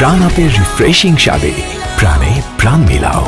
প্রাণ আপের রিফ্রেশিং স্বাদে প্রাণে প্রাণ মিলাও।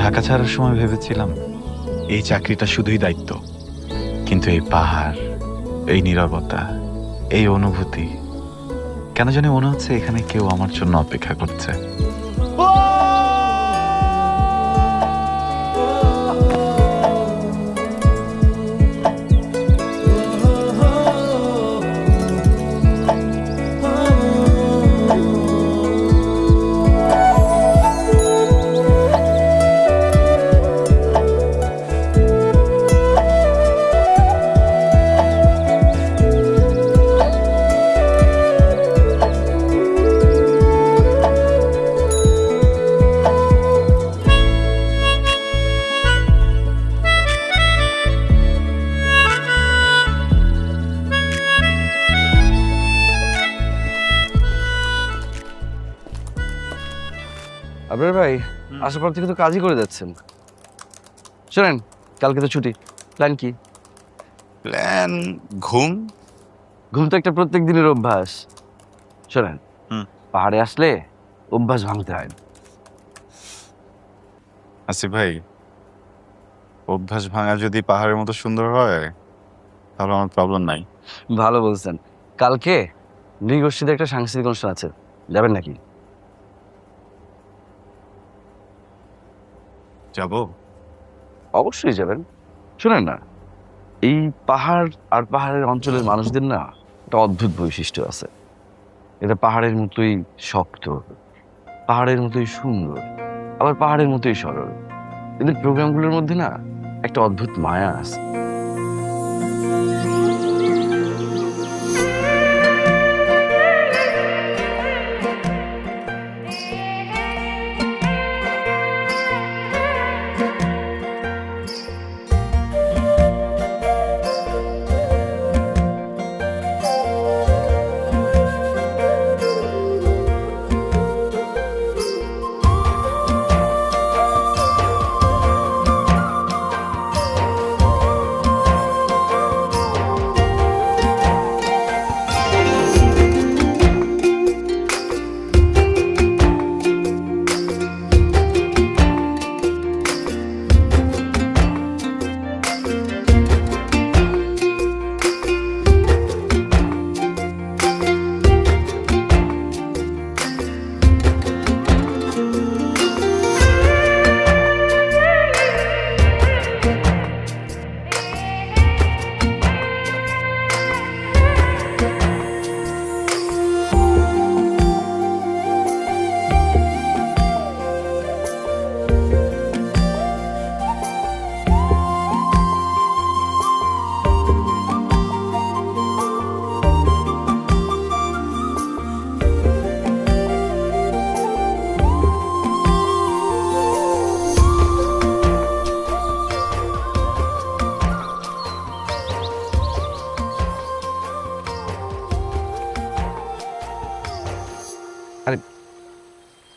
ঢাকা ছাড়ার সময় ভেবেছিলাম এই চাকরিটা শুধুই দায়িত্ব, কিন্তু এই পাহাড়, এই নীরবতা, এই অনুভূতি, কেন জানি মনে হচ্ছে এখানে কেউ আমার জন্য অপেক্ষা করছে। আপনার ভাই আসার পর থেকে তো কাজই করে যাচ্ছেন। শোনেন, কালকে তো ছুটি, প্ল্যান কি? প্ল্যান ঘুম। ঘুম তো একটা প্রত্যেক দিনের অভ্যাস। শোনেন, পাহাড়ে আসলে অভ্যাস ভাঙতে হয়। আসিফ ভাই, অভ্যাস ভাঙা যদি পাহাড়ের মতো সুন্দর হয় তাহলে আমার প্রবলেম নাই। ভালো বলছেন। কালকে নৃগোষ্ঠীতে একটা সাংস্কৃতিক অনুষ্ঠান আছে, যাবেন নাকি? যাব। অবশ্যই যাবেন। শুনেন না, এই পাহাড় আর পাহাড়ের অঞ্চলের মানুষদের না একটা অদ্ভুত বৈশিষ্ট্য আছে। এটা পাহাড়ের মতোই শক্ত, পাহাড়ের মতোই সুন্দর, আবার পাহাড়ের মতোই সরল। এদের প্রোগ্রামগুলোর মধ্যে না একটা অদ্ভুত মায়া আছে।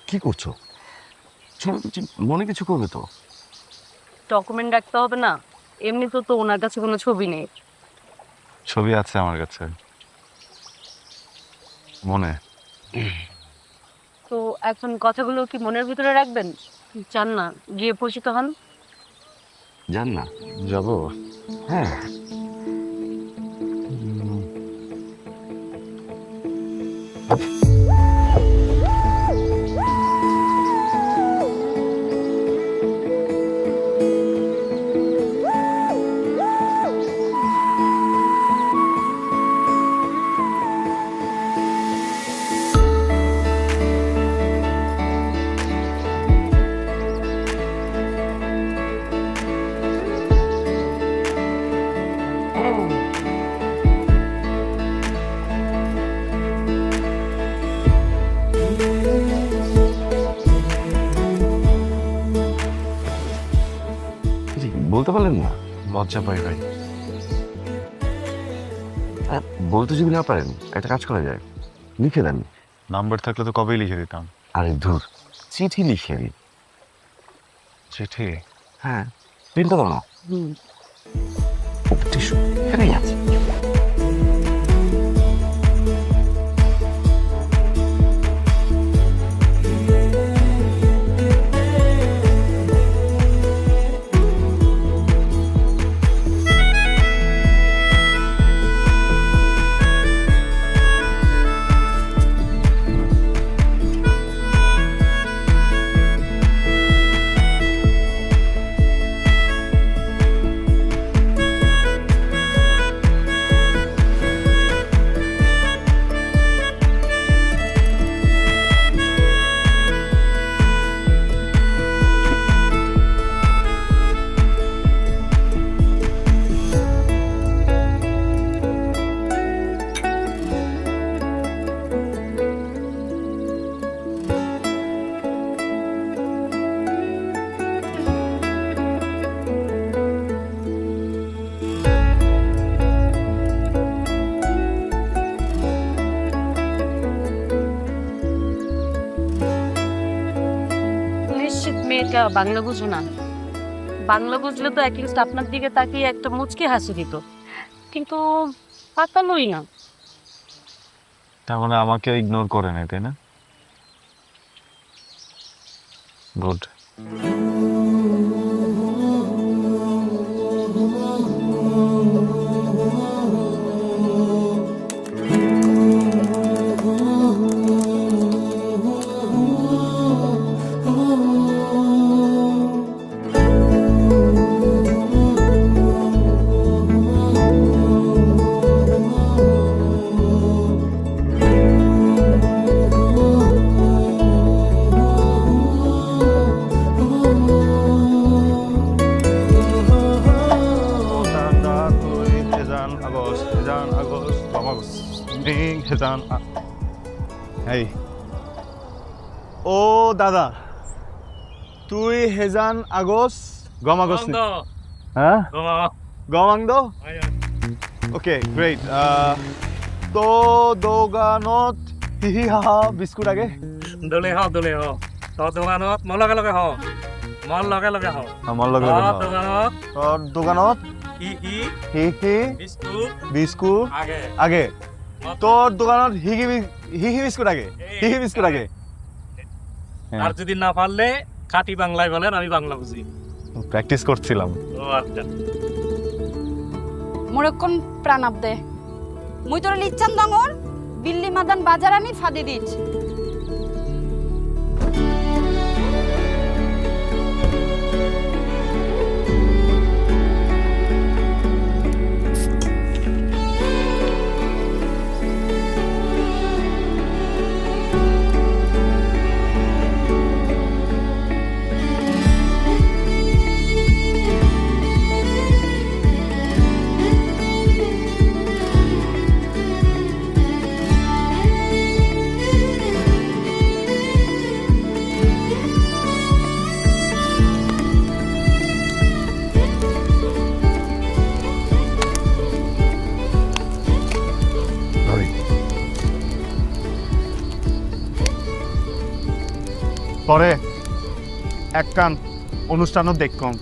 কি করছো? মনে কিছু করবে তো? ডকুমেন্ট রাখতে হবে না? এমনি তো তো ওনার কাছে কোনো ছবি নেই। ছবি আছে আমার কাছে, মনে। তো এখন কথাগুলো কি মনের ভিতরে রাখবেন? চান না গিয়ে পরিচিত হন? জান না। যাব। হ্যাঁ, বলতে পারলেন না? লজ্জা পাই ভাই। বলতে যদি না পারেন একটা কাজ করা যায়, লিখে দেন। নাম্বার থাকলে তো কবেই লিখে দিতাম। আরে ধুর, চিঠি লিখে দিন। চিঠি? হ্যাঁ, প্রিন্টটা দাও না। টিস্যু এখানেই আছে। নিশ্চিত মেয়েটা বাংলা বুঝো না। বাংলা বুঝলে তো অ্যাটলিস্ট আপনার দিকে তাকিয়ে একটা মুচকি হাসি দিত, কিন্তু তাকালোই না। তার মানে আমাকে ইগনোর করে নাই, তাই না? গুড। এই ও দাদা, তুই হেজান আগস গম আগস হ্যাঁ গমাংদ। Okay great. তো দোকানত হিহি হাহা বিস্কুট আগে দলে হ তো দোকানত মোৰ লগে লগে হ মোৰ লগে লগে হ আমার লগে লগে দোকানত তোর দোকানত ই হি হি বিস্কুট বিস্কুট আগে আগে। তোর দোকানত হিহি বিস্কুট আগে, হিহি বিস্কুট আগে। আর যদি না পারলে খাঁটি বাংলায় বলেন, আমি বাংলা বুঝি। প্র্যাকটিস করছিলাম। ও আচ্ছা। মোরে কোন প্রাণাব দে মুই তোর লিচ্ছান দঙর দিল্লি মাদান বাজার আমি ফাদি দিছ। পরে এক কান অনুষ্ঠানও দেখকম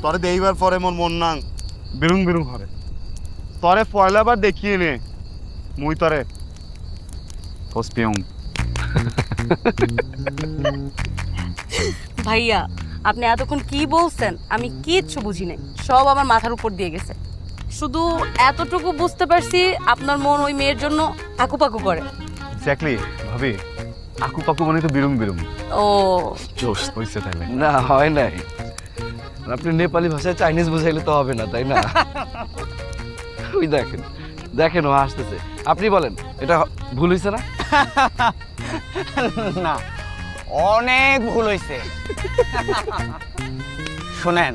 তরে দেইবার পরে মোর মন নাং বেরুং বেরুং হরে। তরে পয়লাবার দেখিয়ে নে মুই তরে ফসপিয়ং। ভাইয়া, আপনি এতক্ষণ কি বলছেন আমি কিচ্ছু বুঝি নাই, সব আমার মাথার উপর দিয়ে গেছে। শুধু এতটুকু বুঝতে পারছি আপনার মন ওই মেয়ের জন্য আকুপাকু করে। এক্স্যাক্টলি ভাবি, আকু পাকু মানে তো বিরুং বিরুং। ও জোশ হইছে তাইলে। না হয় নাই, আপনি নেপালি ভাষায় চাইনিজ বুঝাইলে তো হবে না, তাই না? ওই দেখেন দেখেন ও হাসতেছে। আপনি বলেন এটা ভুল হয়েছে না? না, অনেক ভুল হয়েছে। শোনেন,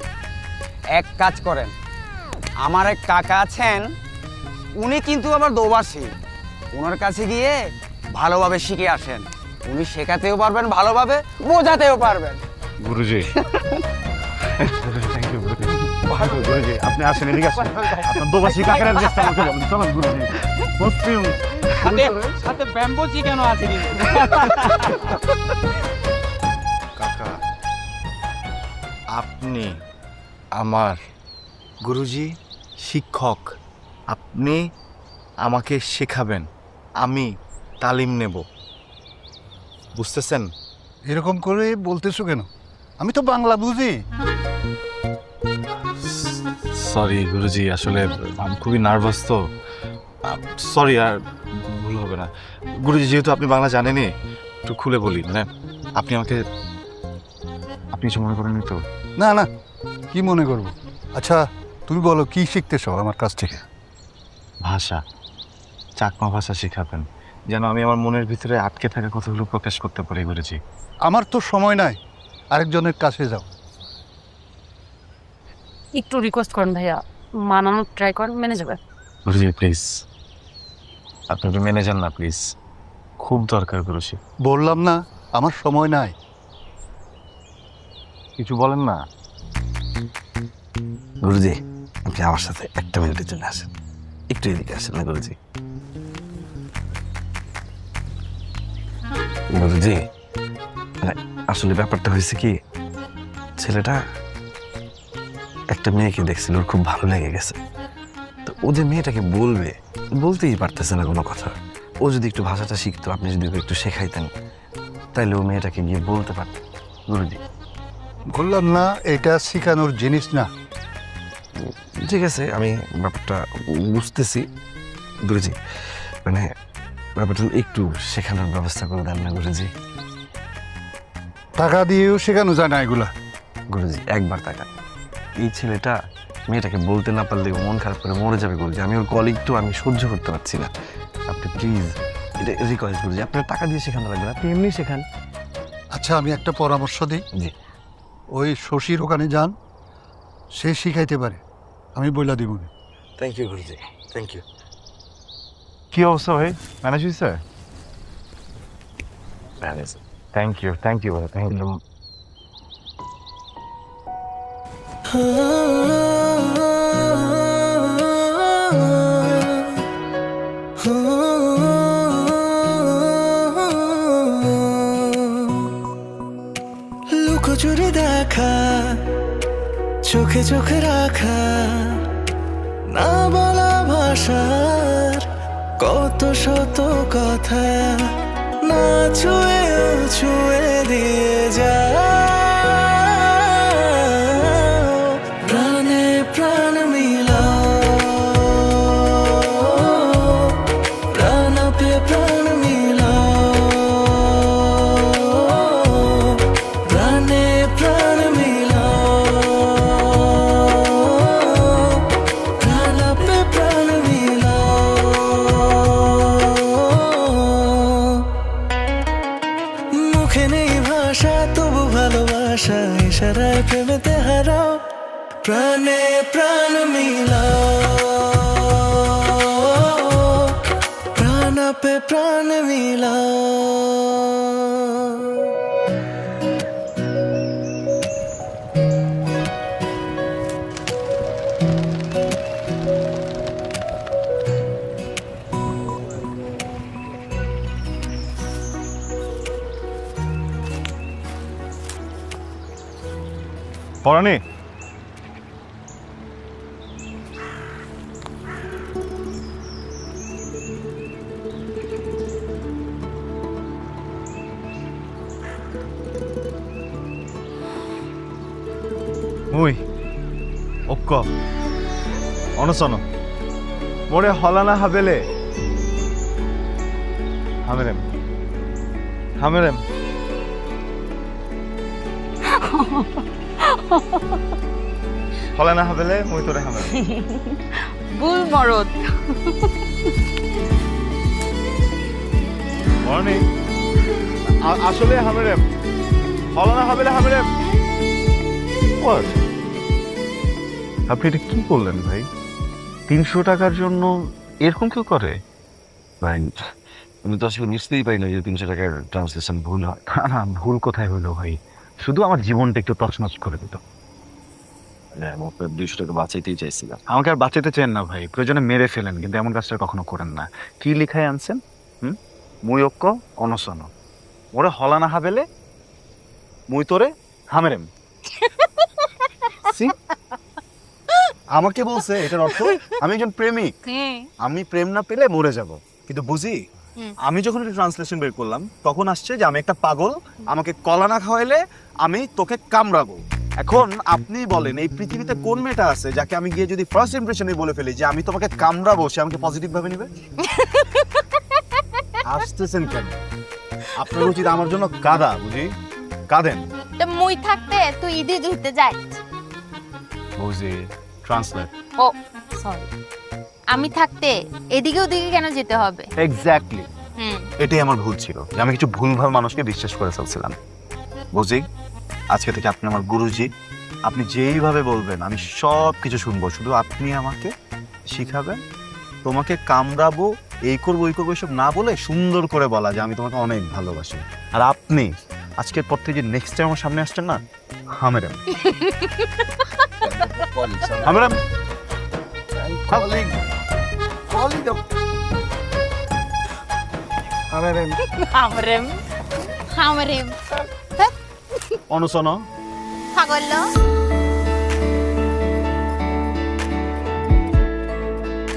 এক কাজ করেন, আমার এক কাকা আছেন, উনি কিন্তু আবার দোবাসী। ওনার কাছে গিয়ে ভালোভাবে শিখে আসেন, উনি শেখাতেও পারবেন ভালোভাবে, বোঝাতেও পারবেন। গুরুজি। Thank you. গুরুজি আপনি আসেন এদিকে আসেন আপনার দোবাসী কাকের অ্যাড্রেসটা আমাকে বলুন চলুন গুরুজি মুসলিম সাথে সাথে ব্যাম্বো চিকেনও আছে কিন্তু। কাকা আপনি আমার গুরুজি শিক্ষক, আপনি আমাকে শেখাবেন, আমি তালিম নেব, বুঝতেছেন? এরকম করে বলতেছো কেন? আমি তো বাংলা বুঝি। সরি গুরুজি, আসলে আমি খুবই নার্ভাস তো। সরি, আর ভুল হবে না গুরুজি। যেহেতু আপনি বাংলা জানেনই, একটু খুলে বলি। মানে আপনি আমাকে, আপনি কিছু মনে করেননি তো? না না, কি মনে করবো? আচ্ছা তুমি বলো কি শিখতেছো আমার কাছ থেকে? ভাষা, চাকমা ভাষা শেখাবেন, যেন আমি আমার মনের ভিতরে আটকে থাকা কথাগুলো প্রকাশ করতে পারি গুরুজি। আমার তো সময় নাই, আরেকজনের কাছে যাও। একটু রিকোয়েস্ট করেন ভাইয়া, মানানোর ট্রাই করেন, মেনে যাবে। গুরুজি প্লিজ, আপনি একটু মেনে যান না প্লিজ, খুব দরকার গুরুজি। বললাম না আমার সময় নাই। কিছু বলেন না। গুরুজি আপনি আমার সাথে একটা মিনিটের জন্য আসেন, একটু এদিকে আসেন না গুরুজি। গুরুজি মানে আসলে ব্যাপারটা হয়েছে কি, ছেলেটা একটা মেয়েকে দেখছিল, ওর খুব ভালো লেগে গেছে। তো ও যে মেয়েটাকে বলবে, বলতেই পারতেছে না কোনো কথা। ও যদি একটু ভাষাটা শিখতো, আপনি যদি ওকে একটু শেখাইতেন, তাইলে ও মেয়েটাকে গিয়ে বলতে পারত। গুরুজি বললাম না এটা শিখানোর জিনিস না। ঠিক আছে, আমি ব্যাপারটা বুঝতেছি গুরুজি, মানে ব্যাপারটা একটু শেখানোর ব্যবস্থা করে দেন না গুরুজি। টাকা দিয়েও শেখানো যায় না এগুলা। গুরুজি একবার টাকা, এই ছেলেটা মেয়েটাকে বলতে না পারলে ও মন খারাপ করে মরে যাবে গুরুজি। আমি ওর কলিগ তো, আমি সহ্য করতে পারছি না। আপনি প্লিজ, এটা রিকোয়েস্ট গুরুজি, আপনার টাকা দিয়ে শেখানো লাগবে না, আপনি এমনি শেখান। আচ্ছা আমি একটা পরামর্শ দিই, জি। ওই শশীর ওখানে যান, সে শিখাইতে পারে, আমি বইলা দিব। Thank you Guruji, thank you. কি অবস্থা ভাই, ম্যানেজ হয়েছে? থ্যাংক ইউ, থ্যাংক ইউ ভাই, থ্যাংক ইউ। লুকোচুরি দেখা, চোখে চোখে রাখা, না বলা ভাষার কত শত কথা, না ছুঁয়েও ছুঁয়ে দিয়ে যা। প্রাণে প্রাণ মিলাও, প্রাণে প্রাণ মিলাও, প্রাণে প্রাণ মিলাও, প্রাণে প্রাণ মিলাও। মুখে নেই ভাষা তবু ভালোবাসা, ইশারায় প্রেমেতে হারাও। প্রাণে প্রাণ মিলাও, প্রাণে প্রাণ মিলাও। পরানি মুই অক্ক অনসন মোরে হলানা হাবেলে হামেরেম হামেরেম হলানা হাবেলে মুই তোরে হামেরেম বুল মরদ। মর্নি আসলে হামেরেম হলানা হাবেলে হামেরেম। What? আপনি এটা কি করলেন ভাই? 300 টাকার জন্য এরকম কেউ করে? ভাই আমি তো আসলে নিশ্চয়ই পাই না যে 300 টাকার ট্রান্সলেশন ভুল হয়। না ভুল কোথায় হলো ভাই, শুধু আমার জীবনটা একটু তছনছ করে দিত। আপনার 200 টাকা বাঁচাইতেই চাইছিলাম। আমাকে আর বাঁচাতে চেন না ভাই, প্রয়োজনে মেরে ফেলেন, কিন্তু এমন কাজটা কখনো করেন না। কি লিখাই আনছেন? মুই ঐক্য অনশন, ওরে হলানা হাবেলে মুই তোরে হামেরেম। আমাকে বলছে এটার অর্থ আমি একজন প্রেমিক, আমি প্রেম না পেলে মরে যাব। কিন্তু বুঝি আমি যখন এটা ট্রান্সলেশন বের করলাম তখন আসছে যে আমি একটা পাগল, আমাকে কলা না খাওয়াইলে আমি তোকে কামড়াবো। এখন আপনি বলেন এই পৃথিবীতে কোন মেয়েটা আছে যাকে আমি গিয়ে যদি ফার্স্ট ইমপ্রেশনে বলে ফেলি যে আমি তোমাকে কামড়াবো, সে আমাকে পজিটিভ ভাবে নিবে? আসতেছেন কেন? আপনার উচিত আমার জন্য কাঁদা, বুঝি কাঁদেন। তো মুই থাকতে তুই ঈদে ধুইতে যাই। বুঝি ট্রান্সলেট। ও সরি, আমি থাকতে এদিকে ওদিকে কেন যেতে হবে? এক্স্যাক্টলি, এটাই আমার ভুল ছিল যে আমি কিছু ভুলভাল মানুষকে বিশ্বাস করে ফেলছিলাম। বুঝি আজকে থেকে আপনি আমার গুরুজি, আপনি যেইভাবে বলবেন আমি সব কিছু শুনবো, শুধু আপনি আমাকে শিখাবেন। তোমাকে কামড়াবো, এই করবো ওই করবো এসব না বলে সুন্দর করে বলা যে আমি তোমাকে অনেক ভালোবাসি। আর আপনি আজকের পর থেকে যে নেক্সট টাইম আমার সামনে আসছেন না, হামেরাম হামেরাম হামরেম হামরেম অনুসন পাগল।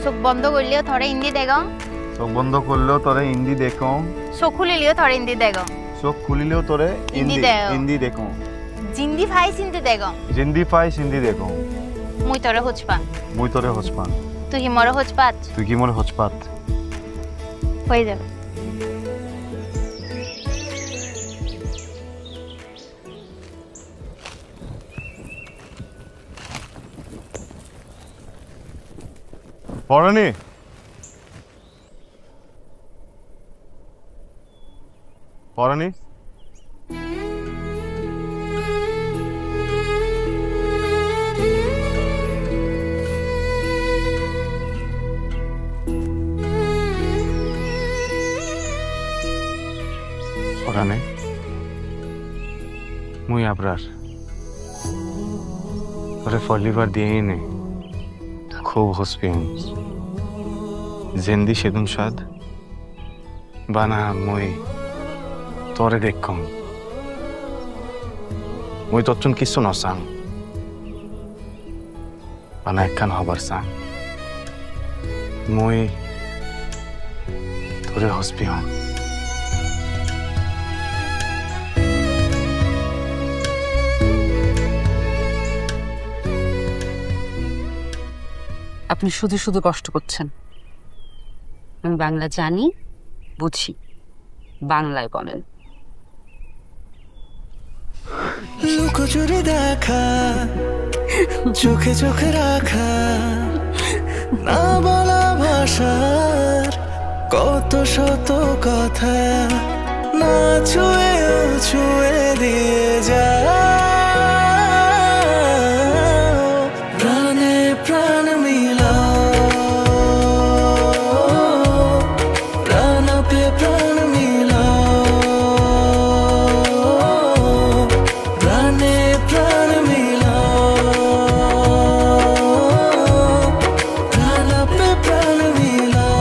চোখ বন্ধ করলেও থরে হিন্দি দেখো, চোখ বন্ধ করলেও তোরে হিন্দি দেখো, চোখ খুলিলেও থরে হিন্দি দেখো, চোখ খুলিলেও তোরে হিন্দি দেখো। হিন্দি দেখো, জিন্দি ফাই হিন্দি দেখো, জিন্দি পাই হিন্দি দেখো, মুই তোরে হচপা, মুই তোরে হসপান, তুই কি মরে হচপাত তুই কি মোর হসপাত। হয়ে যাবে। পড়ানি পড়ানি ওখানে মুই আবরার ওরে ফলিবার দিয়েই নে খুব হসপিন জেন্দি সেদুন সাদ বানা মুই তোরে দেখম মুই তচ্ছুন কিছু নসাং বানা একখান হবার সাং মুই তোরে হসপিয়ন। আপনি শুধু শুধু কষ্ট করছেন। আমি বাংলা জানি, বুঝি, বাংলায় বলেন। লুকোচুরি দেখা, চোখে চোখে রাখা, না বলা ভাষার কত শত কথা, না ছুঁয়েও ছুঁয়ে দিয়ে যা। প্রাণে প্রাণ মিলাও, প্রাণে প্রাণ মিলাও, প্রাণে প্রাণ মিলাও, প্রাণে প্রাণ মিলাও।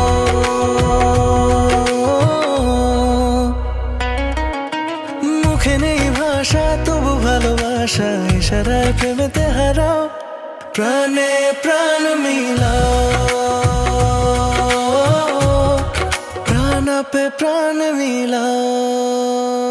মুখে নেই ভাষা তবু ভালোবাসা, ইশারায় প্রেমেতে হারাও। প্রাণে প্রাণ মিলাও, প্রাণ পে প্রাণ মিলাও।